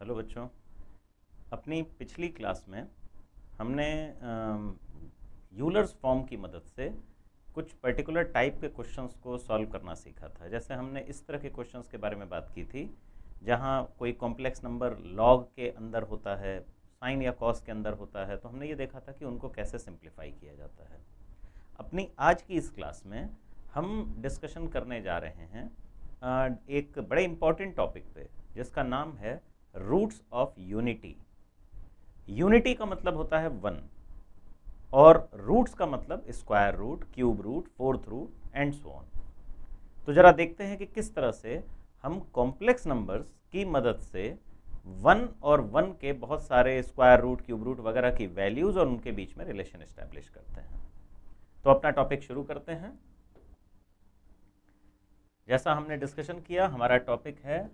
Hello बच्चों। अपनी पिछली क्लास में हमने यूलर्स फॉर्म की मदद से कुछ पर्टिकुलर टाइप के क्वेश्चंस को सॉल्व करना सीखा था। जैसे हमने इस तरह के क्वेश्चंस के बारे में बात की थी जहां कोई कॉम्प्लेक्स नंबर लॉग के अंदर होता है, साइन या कॉस के अंदर होता है, तो हमने ये देखा था कि उनको कैसे सिंप्लीफाई किया जाता है। अपनी आज की इस क्लास में हम डिस्कशन करने जा रहे हैं एक बड़े इम्पॉर्टेंट टॉपिक पे जिसका नाम है रूट्स ऑफ यूनिटी। यूनिटी का मतलब होता है वन और रूट्स का मतलब square root, cube root, fourth root and so on. तो जरा देखते हैं कि किस तरह से हम कॉम्प्लेक्स नंबर्स की मदद से वन और वन के बहुत सारे स्क्वायर रूट, क्यूब रूट वगैरह की वैल्यूज और उनके बीच में रिलेशन एस्टैब्लिश करते हैं। तो अपना टॉपिक शुरू करते हैं। जैसा हमने डिस्कशन किया, हमारा टॉपिक है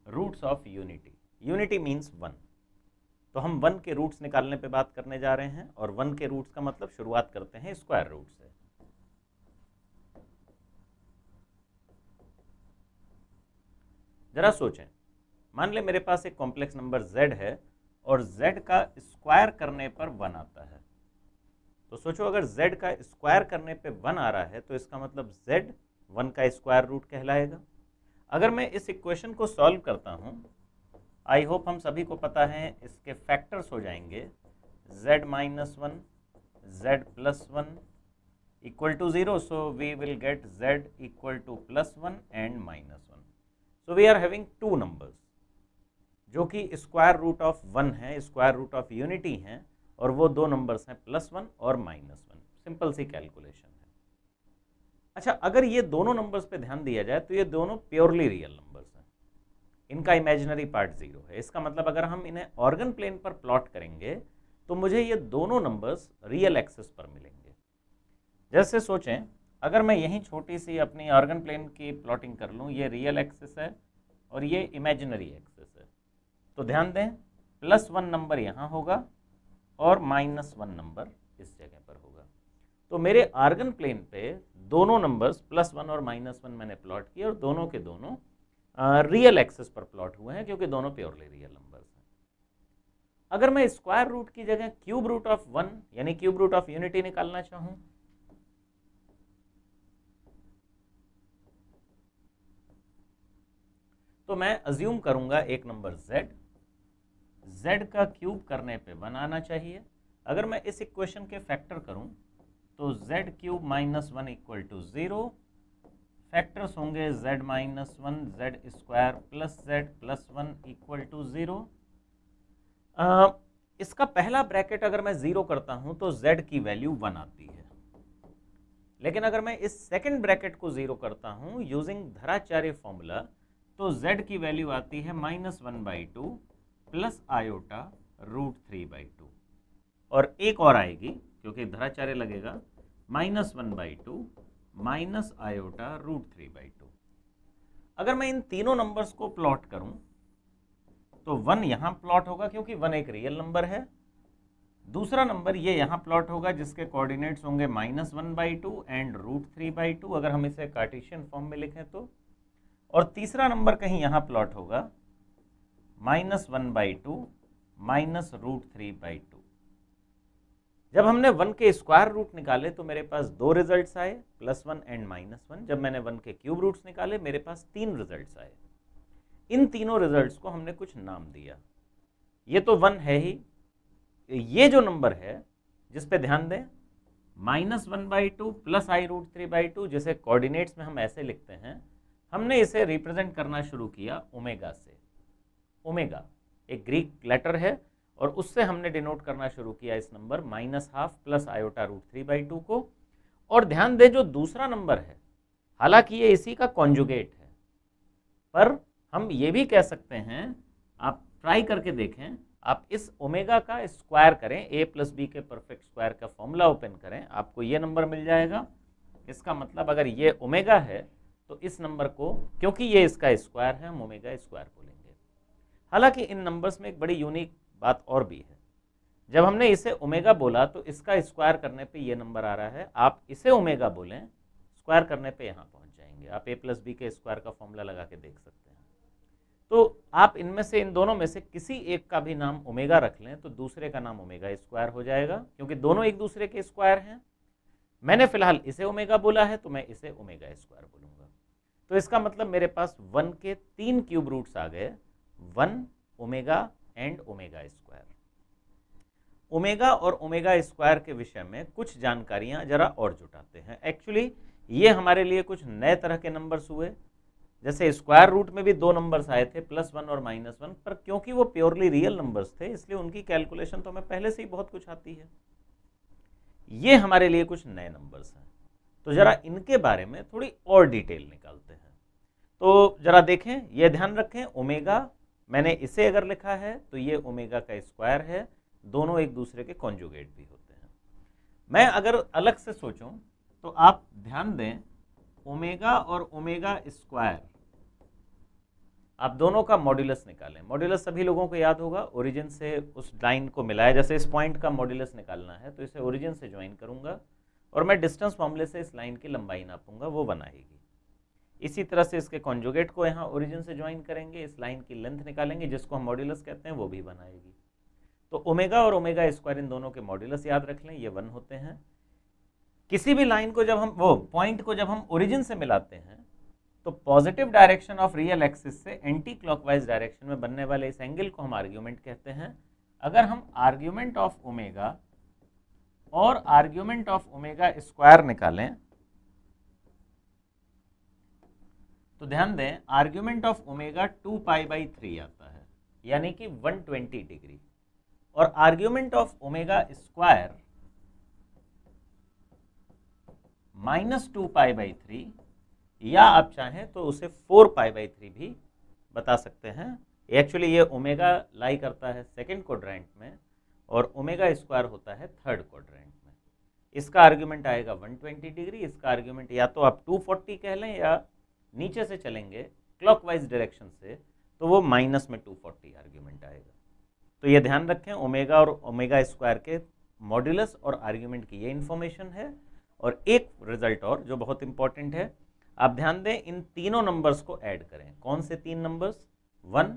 roots of unity. Unity means one. तो हम वन के रूट्स निकालने पे बात करने जा रहे हैं और वन के रूट्स का मतलब शुरुआत करते हैं स्क्वायर रूट से। जरा सोचें, मान ले मेरे पास एक कॉम्प्लेक्स नंबर z है और z का स्क्वायर करने पर वन आता है। तो सोचो, अगर z का स्क्वायर करने पे वन आ रहा है तो इसका मतलब z वन का स्क्वायर रूट कहलाएगा। अगर मैं इस इक्वेशन को सॉल्व करता हूं, आई होप हम सभी को पता है इसके फैक्टर्स हो जाएंगे z minus one, z plus one equal to zero. So we will get z equal to plus one and minus one. So we are having two numbers जो कि स्क्वायर रूट ऑफ वन है, square root of unity हैं, और वो दो numbers हैं plus one और minus one. Simple सी कैलकुलेशन है। अच्छा, अगर ये दोनों नंबर्स पे ध्यान दिया जाए तो ये दोनों प्योरली रियल नंबर्स हैं, इनका इमेजिनरी पार्ट जीरो है। इसका मतलब अगर हम इन्हें ऑर्गन प्लेन पर प्लॉट करेंगे तो मुझे ये दोनों नंबर्स रियल एक्सिस पर मिलेंगे। जैसे सोचें, अगर मैं यहीं छोटी सी अपनी ऑर्गन प्लेन की प्लॉटिंग कर लूँ, ये रियल एक्सिस है और ये इमेजिनरी एक्सिस है, तो ध्यान दें प्लस वन नंबर यहाँ होगा और माइनस वन नंबर इस जगह पर होगा। तो मेरे आर्गन प्लेन पे दोनों नंबर्स प्लस वन और माइनस वन मैंने प्लॉट किए और दोनों के दोनों रियल एक्सिस पर प्लॉट हुए हैं क्योंकि दोनों प्योरली रियल नंबर्स हैं। अगर मैं स्क्वायर रूट की जगह क्यूब रूट ऑफ वन यानी क्यूब रूट ऑफ यूनिटी निकालना चाहूं, तो मैं अज्यूम करूंगा एक नंबर z का क्यूब करने पे वन आना चाहिए। अगर मैं इस इक्वेशन के फैक्टर करूं तो z cube minus one equal to zero. Factors होंगे z minus one, Z square plus Z plus one equal to zero. इसका पहला ब्रैकेट अगर मैं जीरो करता हूं तो z की वैल्यू वन आती है, लेकिन अगर मैं इस सेकंड ब्रैकेट को जीरो करता हूं यूजिंग धराचार्य फॉर्मूला तो z की वैल्यू आती है minus one by two plus iota root three by two, और एक और आएगी क्योंकि धराचार्य लगेगा, minus one by two minus iota root three by two. अगर मैं इन तीनों नंबर्स को प्लॉट करूं तो वन यहां प्लॉट होगा क्योंकि वन एक रियल नंबर है। दूसरा नंबर ये यहां प्लॉट होगा जिसके कोऑर्डिनेट्स होंगे minus one by two and root three by two, अगर हम इसे कार्टेशियन फॉर्म में लिखें तो। और तीसरा नंबर कहीं यहां प्लॉट होगा minus one by two minus root three by two. जब हमने वन के स्क्वायर रूट निकाले तो मेरे पास दो रिजल्ट्स आए, plus one and minus one. जब मैंने वन के क्यूब रूट्स निकाले मेरे पास तीन रिजल्ट्स आए। इन तीनों रिजल्ट्स को हमने कुछ नाम दिया। ये तो वन है ही, ये जो नंबर है जिस पे ध्यान दें minus one by two plus I root three by two, जिसे कोऑर्डिनेट्स में हम ऐसे लिखते हैं, हमने इसे रिप्रेजेंट करना शुरू किया ओमेगा से। ओमेगा एक ग्रीक लेटर है और उससे हमने डिनोट करना शुरू किया इस number minus half plus iota root three by two को। और ध्यान दें जो दूसरा नंबर है, हालांकि ये इसी का कॉन्जुगेट है, पर हम ये भी कह सकते हैं, आप ट्राई करके देखें, आप इस ओमेगा का स्क्वायर करें, a प्लस बी के परफेक्ट स्क्वायर का फॉर्मूला ओपन करें, आपको ये नंबर मिल जाएगा। इसका मतलब अगर ये ओमेगा है तो इस नंबर को, क्योंकि ये इसका स्क्वायर है, हम ओमेगा स्क्वायर बोलेंगे। हालांकि इन नंबर्स में एक बड़ी यूनिक बात और भी है। जब हमने इसे ओमेगा बोला तो इसका स्क्वायर करने पे ये नंबर आ रहा है, आप इसे ओमेगा बोलें स्क्वायर करने पे यहाँ पहुँच जाएंगे। आप a + b के स्क्वायर का फॉर्मूला लगा के देख सकते हैं। तो आप इनमें से, इन दोनों में से किसी एक का भी नाम ओमेगा रख लें तो दूसरे का नाम ओमेगा स्क्वायर हो जाएगा, क्योंकि दोनों एक दूसरे के स्क्वायर हैं। मैंने फिलहाल इसे ओमेगा बोला है तो मैं इसे ओमेगा स्क्वायर बोलूँगा। तो इसका मतलब मेरे पास 1 के 3 क्यूब रूट्स आ गए, 1 omega and omega square. Omega और ओमेगा स्क्वायर के विषय में कुछ जानकारियां जरा और जुटाते हैं। एक्चुअली ये हमारे लिए कुछ नए तरह के नंबर्स हुए। जैसे स्क्वायर रूट में भी 2 नंबर्स आए थे, +1 और -1, पर क्योंकि वो प्योरली रियल नंबर्स थे इसलिए उनकी कैलकुलेशन तो हमें पहले से ही बहुत कुछ आती है। ये हमारे लिए कुछ नए नंबर्स हैं, तो जरा इनके बारे में थोड़ी और डिटेल निकालते हैं। तो जरा देखें, ये ध्यान रखें, ओमेगा मैंने इसे अगर लिखा है तो ये ओमेगा का स्क्वायर है, दोनों एक दूसरे के कॉन्जुगेट भी होते हैं। मैं अगर अलग से सोचूं तो आप ध्यान दें, ओमेगा और ओमेगा स्क्वायर, आप दोनों का मॉड्यूलस निकालें। मॉड्यूलस सभी लोगों को याद होगा, ओरिजिन से उस लाइन को मिलाया। जैसे इस पॉइंट का मॉड्यूलस निकालना है तो इसे ओरिजिन से ज्वाइन करूंगा और मैं डिस्टेंस फॉर्मूले से इस लाइन की लंबाई नापूंगा, वो बनाएगी। इसी तरह से इसके कॉन्जुगेट को यहाँ ओरिजिन से ज्वाइन करेंगे, इस लाइन की लेंथ निकालेंगे जिसको हम मॉड्यूलस कहते हैं, वो भी बनाएगी। तो ओमेगा और ओमेगा स्क्वायर, इन दोनों के मॉड्यूलस याद रख लें, ये 1 होते हैं। किसी भी लाइन को जब हम, वो पॉइंट को जब हम ओरिजिन से मिलाते हैं तो positive direction of real axis से एंटी क्लॉकवाइज डायरेक्शन में बनने वाले इस एंगल को हम आर्ग्यूमेंट कहते हैं। अगर हम आर्ग्यूमेंट ऑफ ओमेगा और आर्ग्यूमेंट ऑफ ओमेगा स्क्वायर निकालें तो ध्यान दें, आर्ग्यूमेंट ऑफ ओमेगा 2π/3 आता है, यानी कि 120 डिग्री, और आर्ग्यूमेंट ऑफ ओमेगा स्क्वायर -2π/3, या आप चाहें तो उसे 4π/3 भी बता सकते हैं। एक्चुअली ये ओमेगा लाई करता है सेकंड क्वाड्रेंट में और ओमेगा स्क्वायर होता है थर्ड क्वाड्रेंट में। इसका आर्ग्यूमेंट आएगा 120 डिग्री, इसका आर्ग्यूमेंट या तो आप 240 कह लें, या नीचे से चलेंगे क्लॉकवाइज डायरेक्शन से तो वो -240 आर्ग्यूमेंट आएगा। तो ये ध्यान रखें, ओमेगा और ओमेगा स्क्वायर के मॉड्यूलस और आर्ग्यूमेंट की ये इन्फॉर्मेशन है। और एक रिजल्ट और जो बहुत इंपॉर्टेंट है, आप ध्यान दें, इन तीनों नंबर्स को ऐड करें। कौन से 3 नंबर्स? 1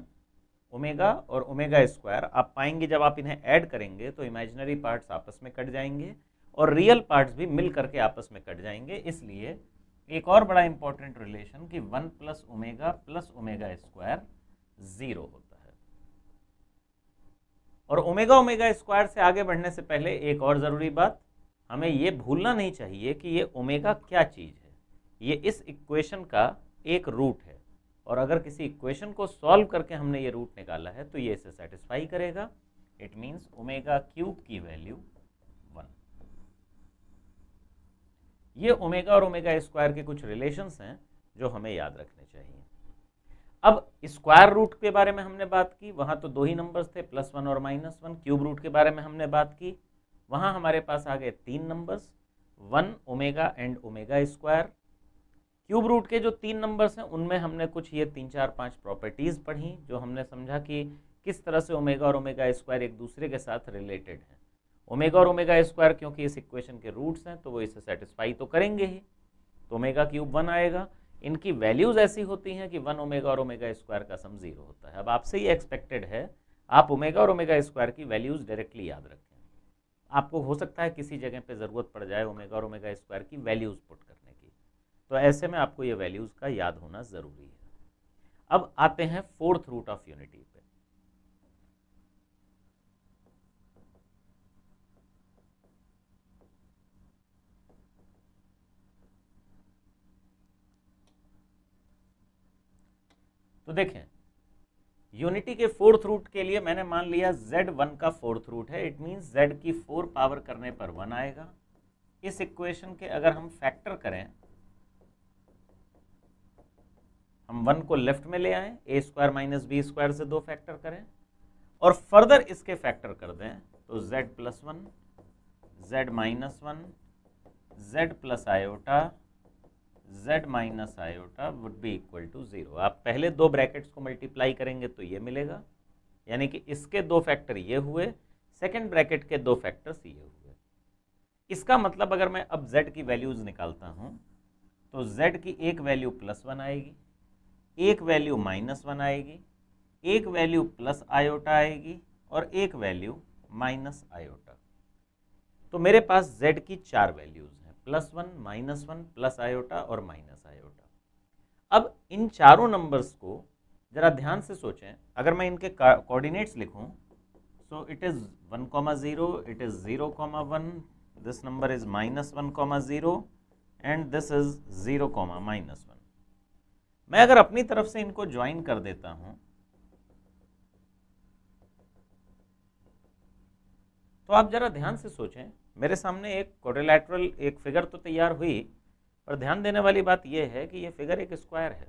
ओमेगा और ओमेगा स्क्वायर। आप पाएंगे जब आप इन्हें ऐड करेंगे तो इमेजिनरी पार्ट्स आपस में कट जाएंगे और रियल पार्ट्स भी मिल करके आपस में कट जाएंगे। इसलिए एक और बड़ा इंपॉर्टेंट रिलेशन कि 1 + ओमेगा + ओमेगा स्क्वायर 0 होता है। और ओमेगा ओमेगा स्क्वायर से आगे बढ़ने से पहले एक और ज़रूरी बात, हमें ये भूलना नहीं चाहिए कि ये ओमेगा क्या चीज़ है। ये इस इक्वेशन का एक रूट है, और अगर किसी इक्वेशन को सॉल्व करके हमने ये रूट निकाला है तो ये इसे सेटिस्फाई करेगा। इट मीन्स ओमेगा क्यूब की वैल्यू 1। ये ओमेगा और ओमेगा स्क्वायर के कुछ रिलेशंस हैं जो हमें याद रखने चाहिए। अब स्क्वायर रूट के बारे में हमने बात की, वहाँ तो 2 ही नंबर्स थे, +1 और -1। क्यूब रूट के बारे में हमने बात की, वहाँ हमारे पास आ गए 3 numbers, 1 omega and omega square. Cube root के जो 3 नंबर्स हैं उनमें हमने कुछ ये 3, 4, 5 प्रॉपर्टीज़ पढ़ी, जो हमने समझा कि किस तरह से ओमेगा और ओमेगा स्क्वायर एक दूसरे के साथ रिलेटेड हैं। ओमेगा और ओमेगा स्क्वायर क्योंकि इस इक्वेशन के रूट्स हैं तो वो इसे सेटिस्फाई तो करेंगे ही, तो ओमेगा क्यूब 1 आएगा। इनकी वैल्यूज़ ऐसी होती हैं कि 1 ओमेगा और ओमेगा स्क्वायर का सम 0 होता है। अब आपसे ये एक्सपेक्टेड है आप ओमेगा और ओमेगा स्क्वायर की वैल्यूज़ डायरेक्टली याद रखें। आपको हो सकता है किसी जगह पे ज़रूरत पड़ जाए ओमेगा और ओमेगा स्क्वायर की वैल्यूज़ पुट करने की, तो ऐसे में आपको ये वैल्यूज़ का याद होना ज़रूरी है। अब आते हैं 4th रूट ऑफ यूनिटी पे। तो देखें, यूनिटी के 4th रूट के लिए मैंने मान लिया z1 का 4th रूट है। इट मीन्स z की 4 पावर करने पर 1 आएगा। इस इक्वेशन के अगर हम फैक्टर करें, हम 1 को लेफ्ट में ले आएं, a² - b² से 2 फैक्टर करें और फर्दर इसके फैक्टर कर दें तो z + 1, z - 1, z + iota, z - iota would be equal to 0। आप पहले 2 ब्रैकेट्स को मल्टीप्लाई करेंगे तो ये मिलेगा, यानी कि इसके 2 फैक्टर ये हुए, सेकेंड ब्रैकेट के 2 फैक्टर्स ये हुए। इसका मतलब अगर मैं अब z की वैल्यूज निकालता हूं तो z की एक वैल्यू +1 आएगी, एक वैल्यू -1 आएगी, एक वैल्यू प्लस आयोटा आएगी और एक वैल्यू माइनस आयोटा। तो मेरे पास z की 4 वैल्यूज हैं, +1, -1, प्लस आयोटा और माइनस आयोटा। अब इन चारों नंबर्स को जरा ध्यान से सोचें, अगर मैं इनके कोऑर्डिनेट्स लिखूं, so it is 1,0, it is 0,1, this number is -1,0 and this is 0,-1। मैं अगर अपनी तरफ से इनको ज्वाइन कर देता हूं तो आप जरा ध्यान से सोचें, मेरे सामने एक क्वाड्रिलैटरल एक फिगर तो तैयार हुई, पर ध्यान देने वाली बात यह है कि यह फिगर एक स्क्वायर है।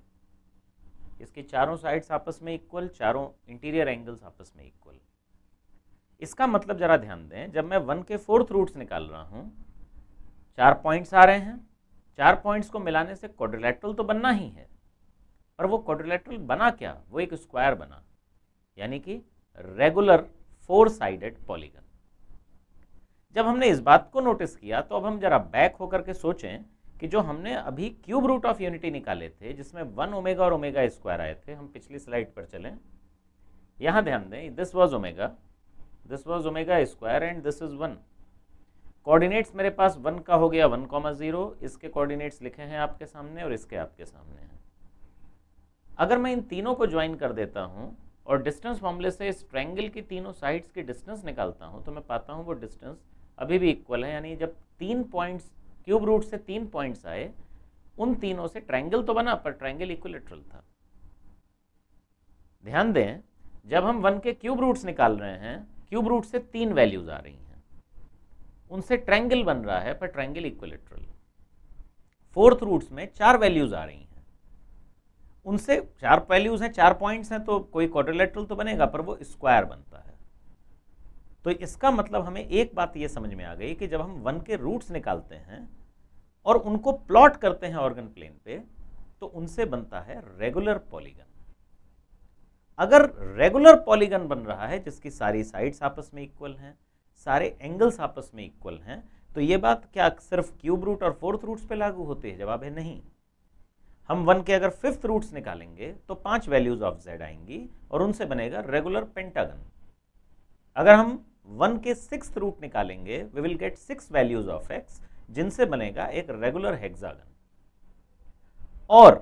इसकी चारों साइड्स आपस में इक्वल, चारों इंटीरियर एंगल्स आपस में इक्वल। इसका मतलब जरा ध्यान दें, जब मैं 1 के 4th रूट्स निकाल रहा हूं, 4 पॉइंट्स आ रहे हैं, 4 पॉइंट्स को मिलाने से क्वाड्रिलैटरल तो बनना ही है, पर वो क्वाड्रिलैटरल बना क्या, वो एक स्क्वायर बना, यानी कि रेगुलर 4 साइडेड पॉलीगन। जब हमने इस बात को नोटिस किया तो अब हम जरा बैक होकर के सोचें कि जो हमने अभी क्यूब रूट ऑफ यूनिटी निकाले थे, जिसमें 1 ओमेगा और ओमेगा स्क्वायर आए थे, हम पिछली स्लाइड पर चलें, यहां ध्यान दें, this was omega square and this is 1। Coordinates मेरे पास 1 का हो गया 1,0, इसके कोऑर्डिनेट्स लिखे हैं आपके सामने और इसके आपके सामने हैं। अगर मैं इन तीनों को ज्वाइन कर देता हूं और डिस्टेंस फॉर्मूले से इस ट्रायंगल की तीनों साइड्स की डिस्टेंस निकालता हूं, तो मैं पाता हूं वो डिस्टेंस अभी भी इक्वल है, यानी जब 3 पॉइंट्स क्यूब रूट से 3 पॉइंट्स आए, उन तीनों से ट्रायंगल तो बना, पर ट्रायंगल इक्विलैटरल था। ध्यान दें, जब हम 1 के क्यूब रूट्स निकाल रहे हैं, क्यूब रूट से 3 वैल्यूज आ रही हैं, उनसे ट्रायंगल बन रहा है, पर ट्रायंगल इक्विलैटरल। 4th रूट्स में 4 वैल्यूज आ रही हैं, उनसे 4 वैल्यूज हैं, 4 पॉइंट्स हैं, तो कोई क्वाड्रिलैटरल तो बनेगा, पर वो स्क्वायर बनता है। तो इसका मतलब हमें एक बात ये समझ में आ गई कि जब हम 1 के रूट्स निकालते हैं और उनको प्लॉट करते हैं ऑर्गन प्लेन पे, तो उनसे बनता है रेगुलर पॉलीगन। अगर रेगुलर पॉलीगन बन रहा है जिसकी सारी साइड्स आपस में इक्वल हैं, सारे एंगल्स आपस में इक्वल हैं, तो ये बात क्या सिर्फ क्यूब रूट और 4th रूट्स पे लागू होती है? जवाब है नहीं। हम 1 के अगर 5th रूट्स निकालेंगे तो 5 वैल्यूज ऑफ z आएंगी और उनसे बनेगा रेगुलर पेंटागन। अगर हम 1 के 6th रूट निकालेंगे, we will get 6 values of x, जिनसे बनेगा एक रेगुलर हेक्सागन। और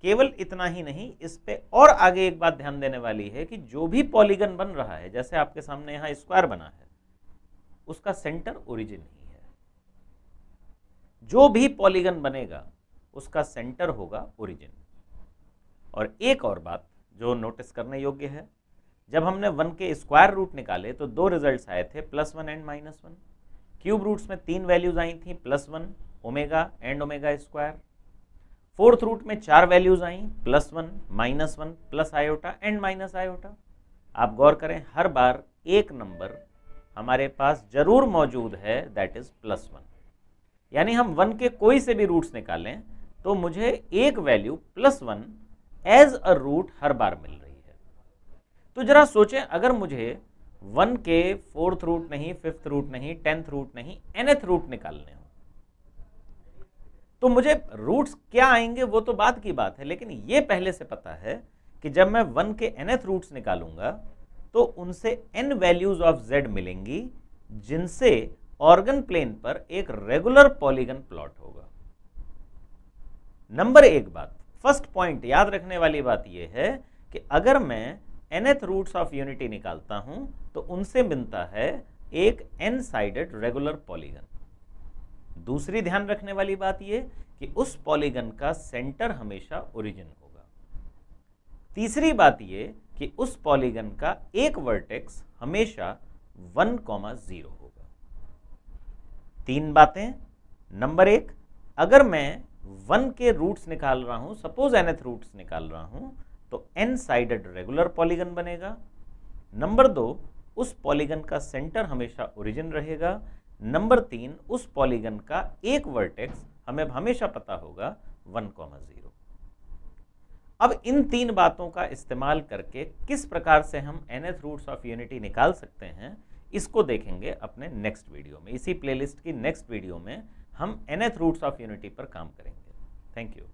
केवल इतना ही नहीं, इस पे और आगे एक बात ध्यान देने वाली है कि जो भी पॉलीगन बन रहा है, जैसे आपके सामने यहां स्क्वायर बना है, उसका सेंटर ओरिजिन ही है। जो भी पॉलीगन बनेगा उसका सेंटर होगा ओरिजिन। और एक और बात जो नोटिस करने योग्य है, जब हमने 1 के स्क्वायर रूट निकाले तो 2 रिजल्ट्स आए थे, +1 एंड -1। क्यूब रूट्स में 3 वैल्यूज आई थी, +1, omega and omega square. 4th root में 4 वैल्यूज आई, +1, -1, plus iota and minus iota. आप गौर करें, हर बार एक नंबर हमारे पास जरूर मौजूद है, दैट इज +1। यानी हम 1 के कोई से भी रूट्स निकालें तो मुझे एक वैल्यू +1 एज अ रूट हर बार मिल रही है। तो जरा सोचें, अगर मुझे 1 के 4th रूट नहीं, 5th रूट नहीं, 10th रूट नहीं, nth रूट निकालने हो, तो मुझे रूट्स क्या आएंगे वो तो बात की बात है, लेकिन ये पहले से पता है कि जब मैं 1 के nth रूट्स निकालूंगा तो उनसे n वैल्यूज ऑफ z मिलेंगी, जिनसे ऑर्गन प्लेन पर एक रेगुलर पॉलीगन प्लॉट होगा। नंबर एक बात, फर्स्ट पॉइंट याद रखने वाली बात यह है कि अगर मैं nth रूट्स ऑफ यूनिटी निकालता हूं तो उनसे बनता है एक n साइडेड रेगुलर पॉलीगन। दूसरी ध्यान रखने वाली बात यह कि उस पॉलीगन का सेंटर हमेशा ओरिजिन होगा। तीसरी बात यह कि उस पॉलीगन का एक वर्टेक्स हमेशा 1,0 होगा। 3 बातें। नंबर 1, अगर मैं 1 के रूट्स निकाल रहा हूं, सपोज nth रूट्स निकाल रहा हूं, तो n साइडेड रेगुलर पॉलीगन बनेगा। नंबर 2, उस पॉलीगन का सेंटर हमेशा ओरिजिन रहेगा। नंबर 3, उस पॉलीगन का एक वर्टेक्स हमें हमेशा पता होगा 1,0। अब इन 3 बातों का इस्तेमाल करके किस प्रकार से हम nth रूट्स ऑफ यूनिटी निकाल सकते हैं, इसको देखेंगे अपने नेक्स्ट वीडियो में। इसी प्लेलिस्ट की नेक्स्ट वीडियो में हम nth रूट्स ऑफ यूनिटी पर काम करेंगे। Thank you.